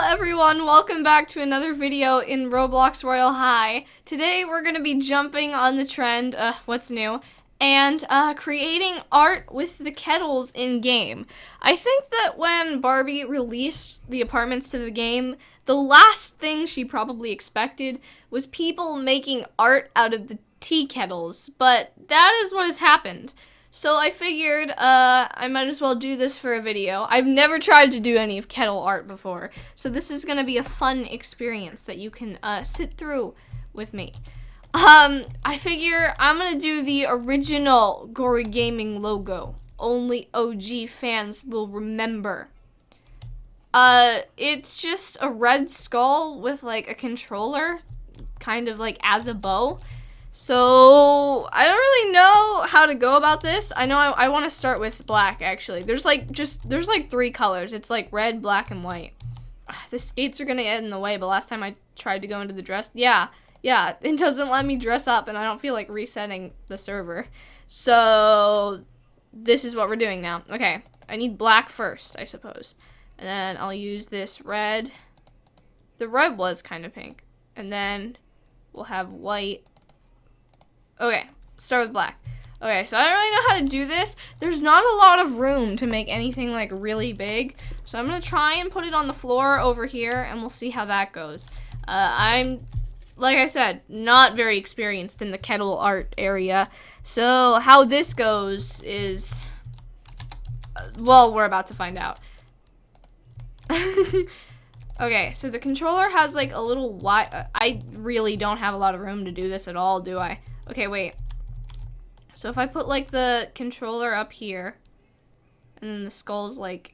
everyone, welcome back to another video in Roblox Royale High. Today we're going to be jumping on the trend, what's new, and creating art with the kettles in-game. I think that when Barbie released the apartments to the game, the last thing she probably expected was people making art out of the tea kettles, but that is what has happened. So I figured I might as well do this for a video. I've never tried to do any of kettle art before, so this is going to be a fun experience that you can sit through with me. I figure I'm going to do the original Gory Gaming logo. Only OG fans will remember. It's just a red skull with like a controller, kind of like as a bow. So, I don't really know how to go about this. I know I want to start with black, actually. There's like three colors. It's like red, black, and white. The skates are going to get in the way, but last time I tried to go into the dress, yeah, it doesn't let me dress up, and I don't feel like resetting the server. So, this is what we're doing now. Okay, I need black first, I suppose. And then I'll use this red. The red was kind of pink. And then we'll have white. Okay, start with black. Okay, so I don't really know how to do this. There's not a lot of room to make anything like really big. So I'm gonna try and put it on the floor over here and we'll see how that goes. I'm, like I said, not very experienced in the kettle art area. So how this goes is, well, we're about to find out. Okay, so the controller has like a little wide, I really don't have a lot of room to do this at all, do I? Okay, wait. So if I put like the controller up here, and then the skull's like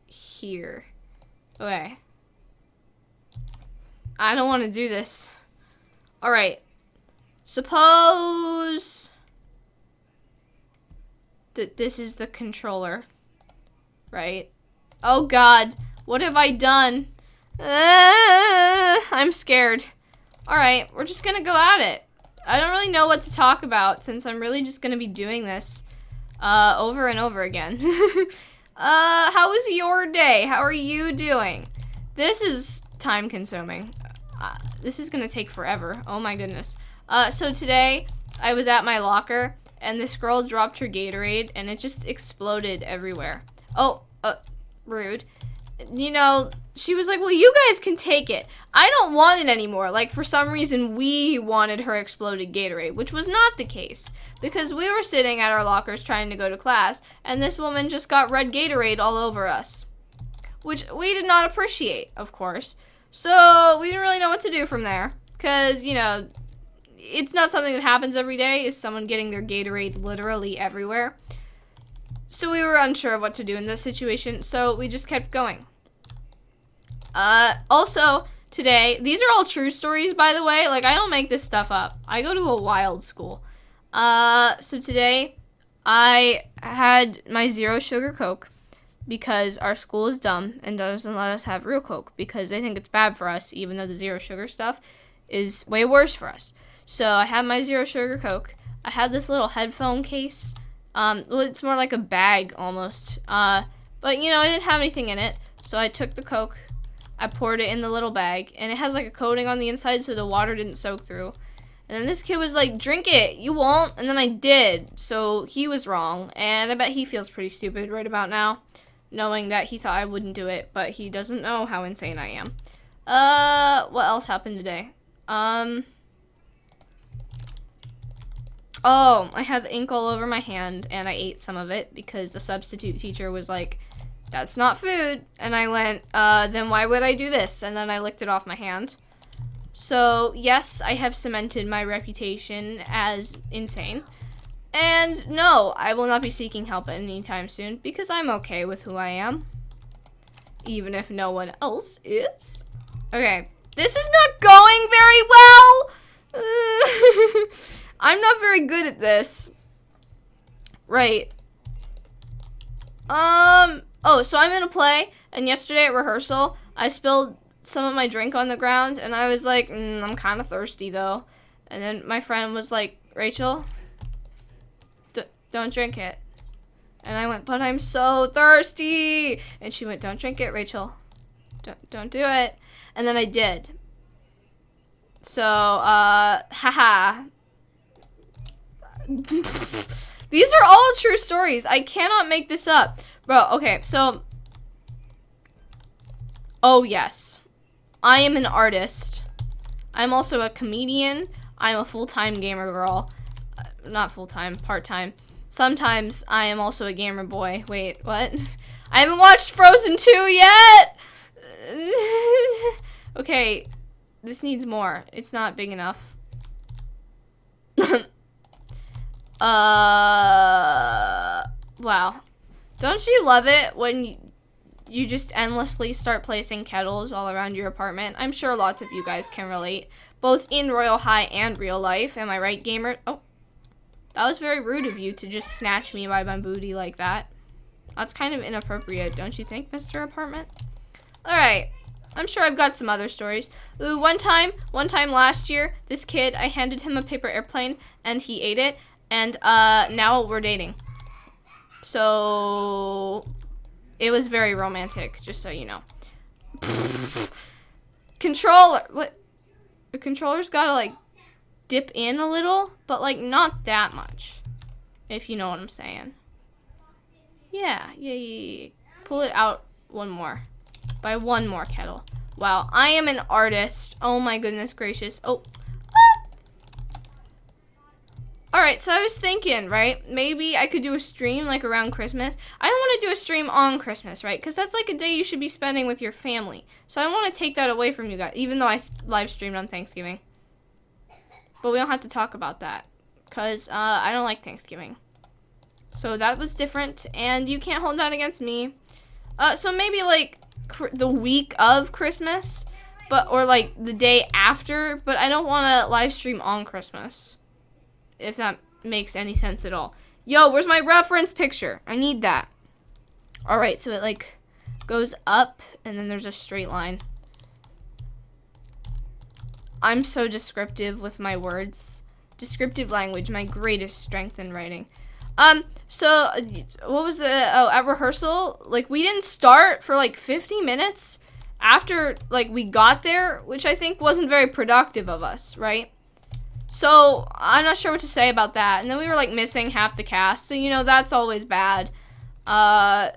here. Okay. I don't want to do this. Alright. Suppose that this is the controller. Right? Oh god. What have I done? I'm scared. Alright, we're just gonna go at it. I don't really know what to talk about since I'm really just gonna be doing this over and over again. How was your day? How are you doing? This is time consuming. This is gonna take forever. Oh my goodness. So today I was at my locker and this girl dropped her Gatorade and it just exploded everywhere. Oh, rude. You know, she was like, well, you guys can take it. I don't want it anymore. Like, for some reason, we wanted her exploded Gatorade, which was not the case. Because we were sitting at our lockers trying to go to class, and this woman just got red Gatorade all over us. Which we did not appreciate, of course. So, we didn't really know what to do from there. Because, you know, it's not something that happens every day, is someone getting their Gatorade literally everywhere. So we were unsure of what to do in this situation, so we just kept going. Also, today, these are all true stories, by the way. Like, I don't make this stuff up. I go to a wild school. So today, I had my 0 sugar Coke because our school is dumb and doesn't let us have real Coke because they think it's bad for us, even though the 0 sugar stuff is way worse for us. So I had my 0 sugar Coke. I had this little headphone case. Well, it's more like a bag almost. But you know, it didn't have anything in it. So I took the Coke, I poured it in the little bag, and it has like a coating on the inside so the water didn't soak through. And then this kid was like, drink it, you won't. And then I did. So he was wrong. And I bet he feels pretty stupid right about now, knowing that he thought I wouldn't do it, but he doesn't know how insane I am. What else happened today? Oh, I have ink all over my hand, and I ate some of it because the substitute teacher was like, that's not food. And I went, then why would I do this? And then I licked it off my hand. So, yes, I have cemented my reputation as insane. And no, I will not be seeking help anytime soon because I'm okay with who I am. Even if no one else is. Okay, this is not going very well. I'm not very good at this. Right. Oh, so I'm in a play, and yesterday at rehearsal, I spilled some of my drink on the ground, and I was like, I'm kind of thirsty, though. And then my friend was like, Rachel, don't drink it. And I went, but I'm so thirsty. And she went, don't drink it, Rachel. Don't do it. And then I did. So, haha. These are all true stories. I cannot make this up. Bro, okay, so. Oh, yes. I am an artist. I'm also a comedian. I'm a full-time gamer girl. Not full-time, part-time. Sometimes I am also a gamer boy. Wait, what? I haven't watched Frozen 2 yet! Okay, this needs more. It's not big enough. Wow. Don't you love it when you just endlessly start placing kettles all around your apartment? I'm sure lots of you guys can relate, both in Royal High and real life. Am I right, gamer? Oh, that was very rude of you to just snatch me by my booty like that. That's kind of inappropriate, don't you think, Mr. Apartment? Alright, I'm sure I've got some other stories. Ooh, one time last year, this kid, I handed him a paper airplane, and he ate it, and now we're dating. So, it was very romantic, just so you know. Controller, what? The controller's gotta, like, dip in a little, but, like, not that much, if you know what I'm saying. Yeah. Pull it out one more. By one more kettle. Wow, I am an artist. Oh my goodness gracious. Oh. Alright, so I was thinking, right? Maybe I could do a stream like around Christmas. I don't want to do a stream on Christmas, right? Because that's like a day you should be spending with your family. So I want to take that away from you guys, even though I live streamed on Thanksgiving. But we don't have to talk about that. Because I don't like Thanksgiving. So that was different, and you can't hold that against me. So maybe like the week of Christmas, or like the day after, but I don't want to live stream on Christmas, if that makes any sense at all. Yo, where's my reference picture? I need that. All right, so it like goes up, and then there's a straight line. I'm so descriptive with my words. Descriptive language, my greatest strength in writing. So, what was it? Oh, at rehearsal, like, we didn't start for, like, 50 minutes after, like, we got there, which I think wasn't very productive of us, right? So, I'm not sure what to say about that. And then we were, like, missing half the cast, so, you know, that's always bad. And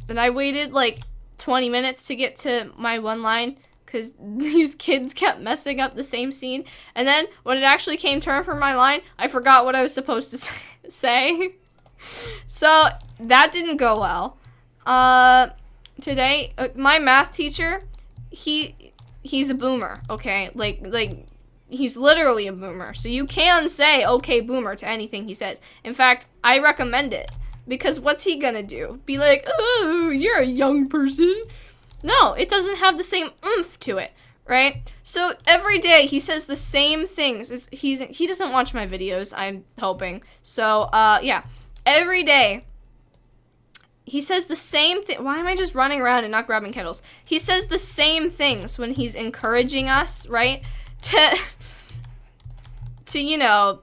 I waited, like, 20 minutes to get to my one line, because these kids kept messing up the same scene. And then, when it actually came turn for my line, I forgot what I was supposed to say. So, that didn't go well. Today, my math teacher, he's a boomer, okay? Like, he's literally a boomer. So you can say, okay, boomer, to anything he says. In fact, I recommend it. Because what's he gonna do? Be like, oh, you're a young person? No, it doesn't have the same oomph to it, right? So every day he says the same things. He doesn't watch my videos, I'm hoping. So, yeah. Every day, he says the same thing. Why am I just running around and not grabbing kettles? He says the same things when he's encouraging us, right? To you know,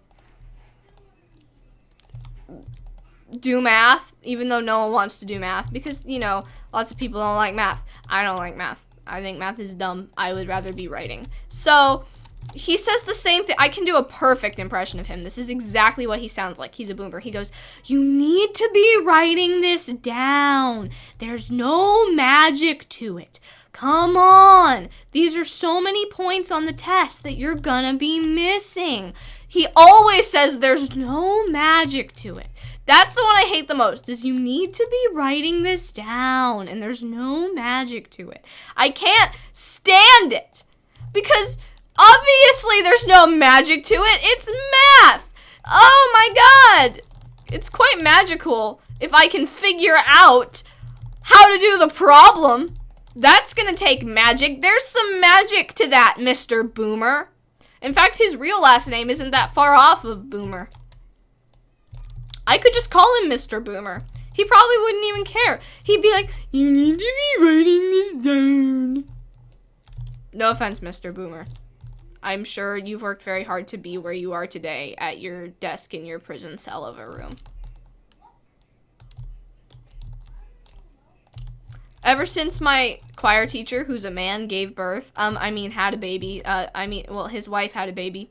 do math, even though no one wants to do math. Because, you know, lots of people don't like math. I don't like math. I think math is dumb. I would rather be writing. So, he says the same thing. I can do a perfect impression of him. This is exactly what he sounds like. He's a boomer. He goes, you need to be writing this down. There's no magic to it. Come on. These are so many points on the test that you're gonna be missing. He always says there's no magic to it. That's the one I hate the most, is you need to be writing this down, and there's no magic to it. I can't stand it, because obviously there's no magic to it. It's math. Oh my god. It's quite magical if I can figure out how to do the problem. That's gonna take magic. There's some magic to that, Mr. Boomer. In fact, his real last name isn't that far off of Boomer. I could just call him Mr. Boomer. He probably wouldn't even care. He'd be like, you need to be writing this down. No offense, Mr. Boomer. I'm sure you've worked very hard to be where you are today at your desk in your prison cell of a room. Ever since my choir teacher, who's a man, gave birth, had a baby, his wife had a baby,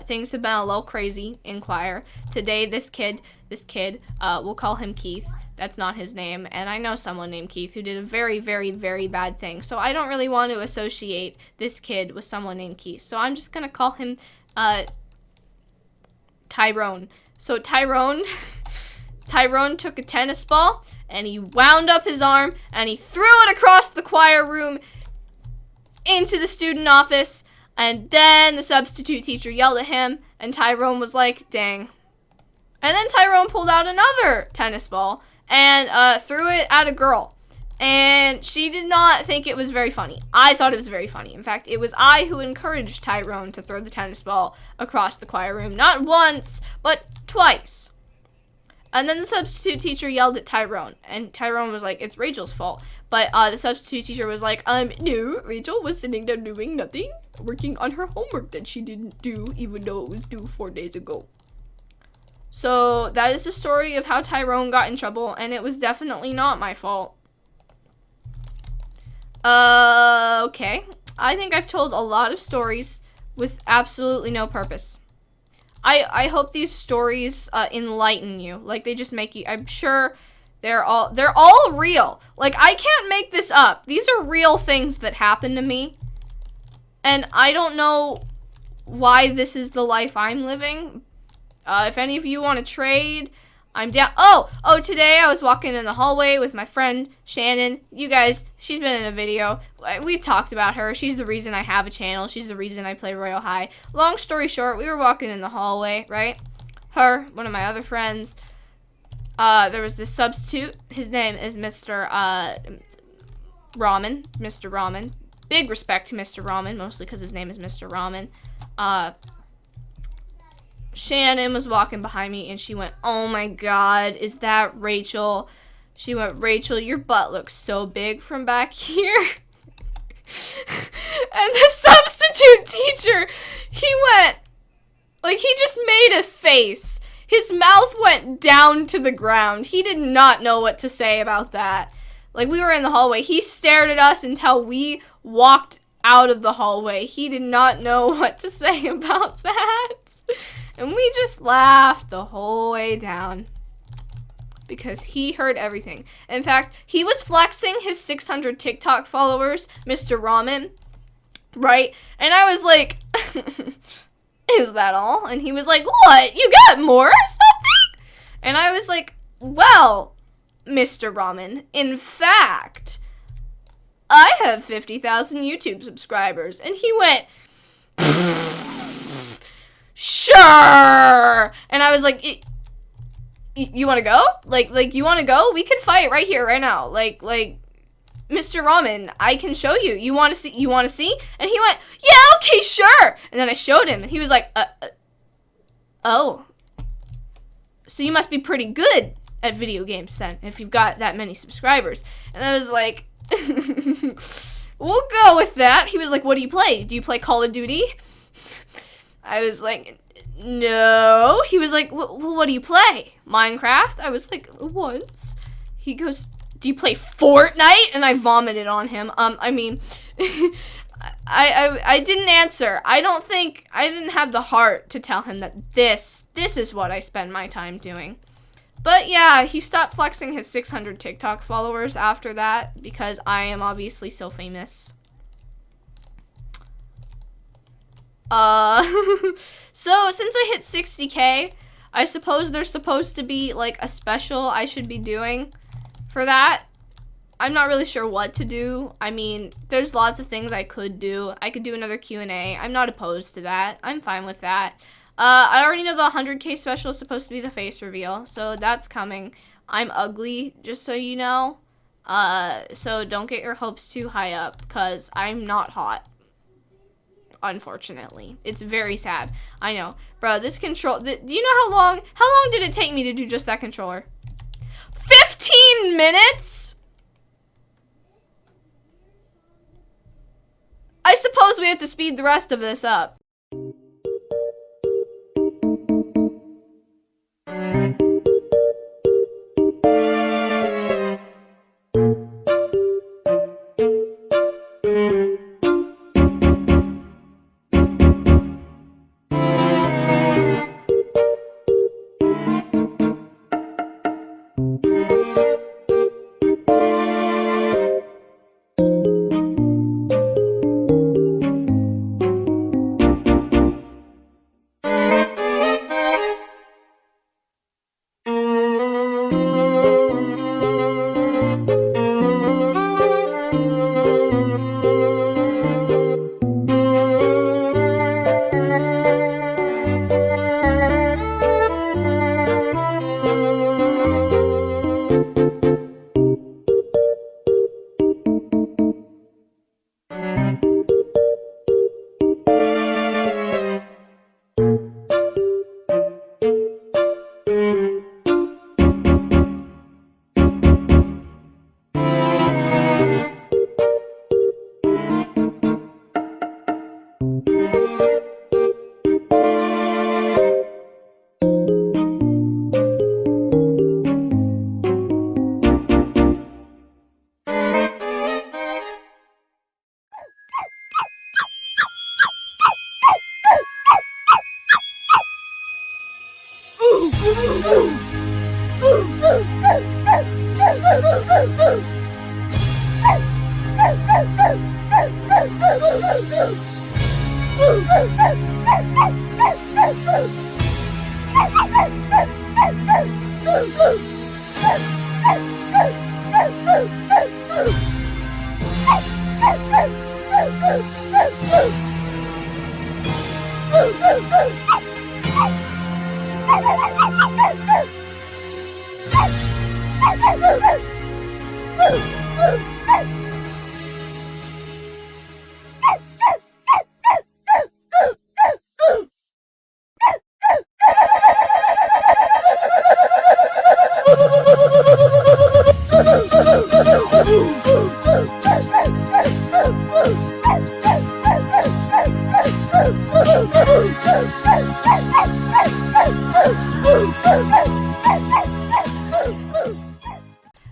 things have been a little crazy in choir. Today, this kid, we'll call him Keith. That's not his name, and I know someone named Keith who did a very, very, very bad thing. So I don't really want to associate this kid with someone named Keith. So I'm just gonna call him, Tyrone. So Tyrone took a tennis ball, and he wound up his arm, and he threw it across the choir room into the student office, and then the substitute teacher yelled at him, and Tyrone was like, dang. And then Tyrone pulled out another tennis ball and threw it at a girl. And she did not think it was very funny. I thought it was very funny. In fact, it was I who encouraged Tyrone to throw the tennis ball across the choir room. Not once, but twice. And then the substitute teacher yelled at Tyrone. And Tyrone was like, it's Rachel's fault. But the substitute teacher was like, no, Rachel was sitting there doing nothing, working on her homework that she didn't do, even though it was due 4 days ago. So that is the story of how Tyrone got in trouble, and it was definitely not my fault. Okay. I think I've told a lot of stories with absolutely no purpose. I hope these stories enlighten you. Like, they just make you, I'm sure they're all real. Like, I can't make this up. These are real things that happen to me. And I don't know why this is the life I'm living. If any of you want to trade, I'm down. Oh, today I was walking in the hallway with my friend Shannon. You guys, she's been in a video. We've talked about her. She's the reason I have a channel. She's the reason I play Royale High. Long story short, we were walking in the hallway, right? Her, one of my other friends. There was this substitute. His name is Mr. Ramen. Mr. Ramen. Big respect to Mr. Ramen, mostly because his name is Mr. Ramen. Shannon was walking behind me, and she went, oh my god, is that Rachel? She went, Rachel, your butt looks so big from back here. And the substitute teacher, he went, like, he just made a face. His mouth went down to the ground. He did not know what to say about that. Like, we were in the hallway. He stared at us until we walked out of the hallway. He did not know what to say about that. And we just laughed the whole way down because he heard everything. In fact, he was flexing his 600 TikTok followers, Mr. Ramen, right? And I was like, is that all? And he was like, what? You got more or something? And I was like, well, Mr. Ramen, in fact, I have 50,000 YouTube subscribers. And he went, sure. And I was like, you want to go? Like you want to go? We can fight right here, right now. Like, Mr. Ramen, I can show you. You want to see? You want to see? And he went, yeah, okay, sure. And then I showed him, and he was like, oh. So you must be pretty good at video games then, if you've got that many subscribers. And I was like, we'll go with that. He was like, what do you play? Do you play Call of Duty? I was like, no. He was like, what do you play? Minecraft? I was like, once. He goes, do you play Fortnite? And I vomited on him. I didn't answer. I didn't have the heart to tell him that this is what I spend my time doing. But yeah, he stopped flexing his 600 TikTok followers after that because I am obviously so famous. So since I hit 60K, I suppose there's supposed to be like a special I should be doing for that. I'm not really sure what to do. I mean, there's lots of things I could do. I could do another Q&A. I'm not opposed to that. I'm fine with that. I already know the 100K special is supposed to be the face reveal, so that's coming. I'm ugly, just so you know. So don't get your hopes too high up, because I'm not hot. Unfortunately. It's very sad. I know. Bro, this control... do you know how long did it take me to do just that controller? 15 minutes? I suppose we have to speed the rest of this up.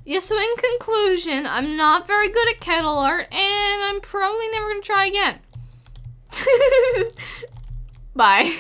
Yeah, so in conclusion, I'm not very good at kettle art, and I'm probably never gonna try again. Bye.